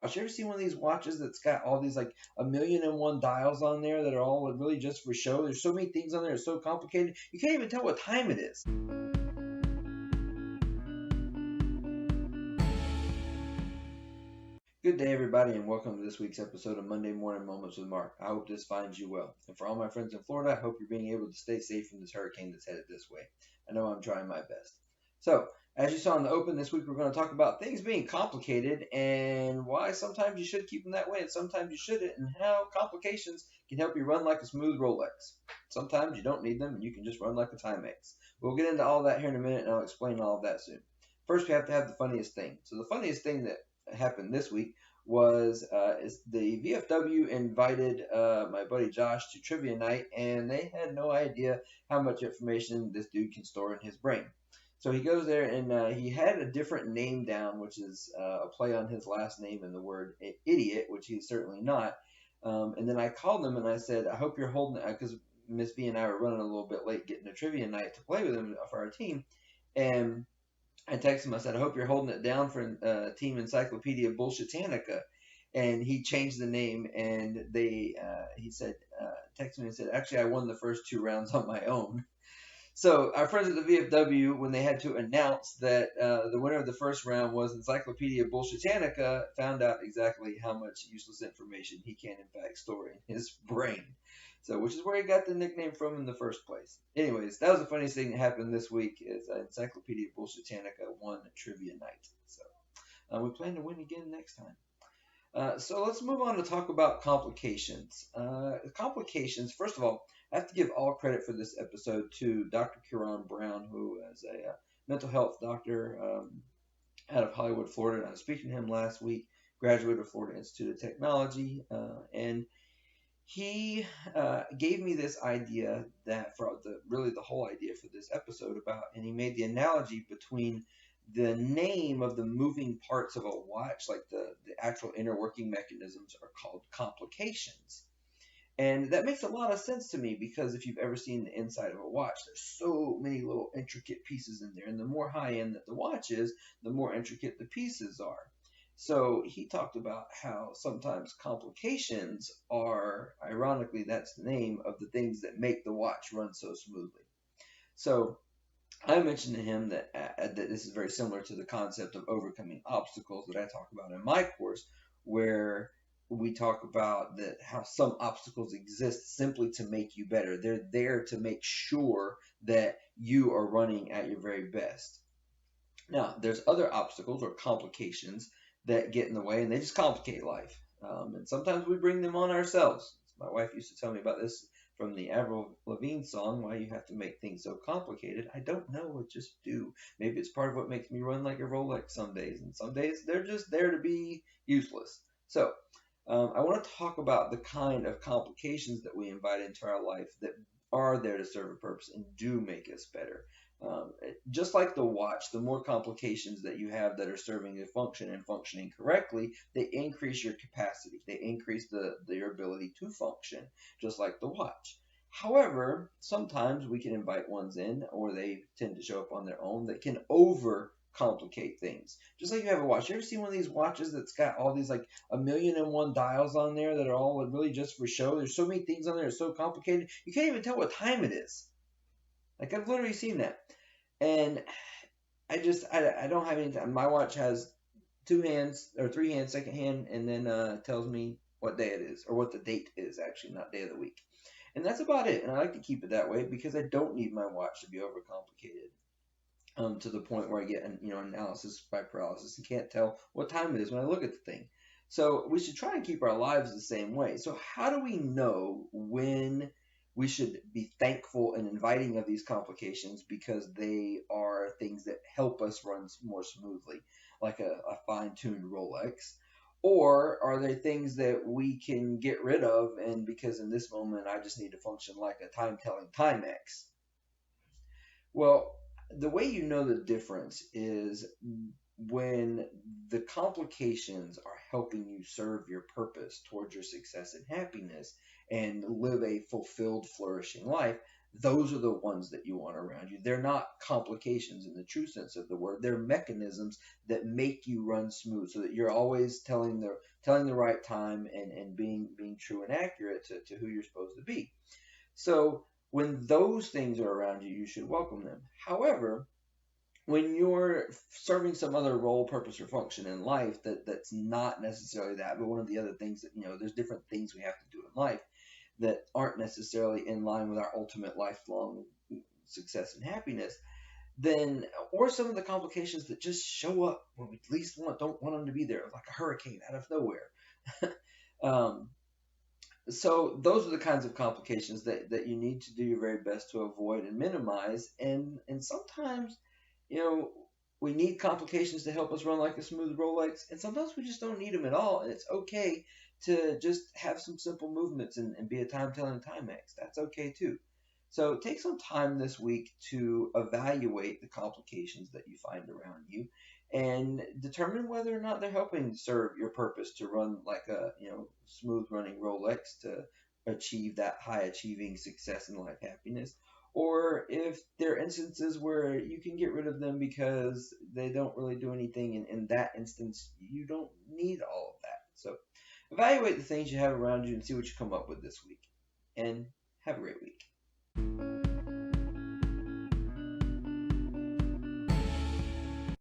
watch. You ever seen one of these watches that's got all these like 1,000,001 dials on there that are all really just for show? There's so many things on there. It's so complicated. You can't even tell what time it is. Good day, everybody, and welcome to this week's episode of Monday Morning Moments with Mark. I hope this finds you well. And for all my friends in Florida, I hope you're being able to stay safe from this hurricane that's headed this way. I know I'm trying my best. So, as you saw in the open, this week we're going to talk about things being complicated and why sometimes you should keep them that way and sometimes you shouldn't, and how complications can help you run like a smooth Rolex. Sometimes you don't need them and you can just run like a Timex. We'll get into all that here in a minute and I'll explain all of that soon. First, we have to have the funniest thing. So the funniest thing that happened this week was is the VFW invited my buddy Josh to trivia night, and they had no idea how much information this dude can store in his brain. So he goes there, and he had a different name down, which is a play on his last name and the word idiot, which he's certainly not. And then I called him and I said, I hope you're holding it, because Miss B and I were running a little bit late getting a trivia night to play with him for our team. And I texted him, I said, I hope you're holding it down for Team Encyclopedia Bullshitanica. And he changed the name, and he said, texted me and said, actually, I won the first 2 rounds on my own. So our friends at the VFW, when they had to announce that the winner of the first round was Encyclopedia Bullshitanica, found out exactly how much useless information he can, in fact, store in his brain. So, which is where he got the nickname from in the first place. Anyways, that was the funniest thing that happened this week is Encyclopedia Bullshitanica won trivia night. So we plan to win again next time. So let's move on to talk about complications. Complications, first of all, I have to give all credit for this episode to Dr. Kieran Brown, who is a mental health doctor out of Hollywood, Florida. And I was speaking to him last week, graduate of Florida Institute of Technology, and he gave me this idea that for the whole idea for this episode about, and he made the analogy between the name of the moving parts of a watch, like the actual inner working mechanisms, are called complications. And that makes a lot of sense to me, because if you've ever seen the inside of a watch, there's so many little intricate pieces in there. And the more high-end that the watch is, the more intricate the pieces are. So he talked about how sometimes complications are, ironically, that's the name of the things that make the watch run so smoothly. So I mentioned to him that this is very similar to the concept of overcoming obstacles that I talk about in my course, where we talk about that how some obstacles exist simply to make you better. They're there to make sure that you are running at your very best. Now, there's other obstacles or complications that get in the way, and they just complicate life. And sometimes we bring them on ourselves. My wife used to tell me about this from the Avril Lavigne song, Why You Have to Make Things So Complicated. I don't know, it just do. Maybe it's part of what makes me run like a Rolex some days, and some days they're just there to be useless. So I want to talk about the kind of complications that we invite into our life that are there to serve a purpose and do make us better. Just like the watch, the more complications that you have that are serving a function and functioning correctly, they increase your capacity. They increase your ability to function, just like the watch. However, sometimes we can invite ones in, or they tend to show up on their own, that can overcomplicate things. Just like you have a watch. You ever seen one of these watches that's got all these like 1,000,001 dials on there that are all really just for show? There's so many things on there. It's so complicated. You can't even tell what time it is. Like, I've literally seen that. And I don't have any time. My watch has 2 hands, or 3 hands, second hand, and then tells me what day it is, or what the date is, actually, not day of the week. And that's about it. And I like to keep it that way because I don't need my watch to be overcomplicated to the point where I get analysis by paralysis and can't tell what time it is when I look at the thing. So we should try and keep our lives the same way. So how do we know when we should be thankful and inviting of these complications because they are things that help us run more smoothly, like a fine-tuned Rolex? Or are they things that we can get rid of, and because in this moment I just need to function like a time-telling Timex? Well, the way you know the difference is when the complications are helping you serve your purpose towards your success and happiness and live a fulfilled, flourishing life. those are the ones that you want around you. They're not complications in the true sense of the word. They're mechanisms that make you run smooth, so that you're always telling the right time, and being true and accurate to who you're supposed to be. So when those things are around you, you should welcome them. However, when you're serving some other role, purpose, or function in life that's not necessarily that, but one of the other things that, there's different things we have to do in life that aren't necessarily in line with our ultimate lifelong success and happiness, then, or some of the complications that just show up when we least don't want them to be there, like a hurricane out of nowhere. um, so those are the kinds of complications that you need to do your very best to avoid and minimize. And sometimes, you know, we need complications to help us run like a smooth Rolex, and sometimes we just don't need them at all. And it's okay to just have some simple movements and be a time-telling Timex. That's okay too. So take some time this week to evaluate the complications that you find around you and determine whether or not they're helping serve your purpose to run like a smooth running Rolex to achieve that high achieving success and life happiness, or if there are instances where you can get rid of them because they don't really do anything, and in that instance you don't need all of that. So evaluate the things you have around you and see what you come up with this week, and have a great week.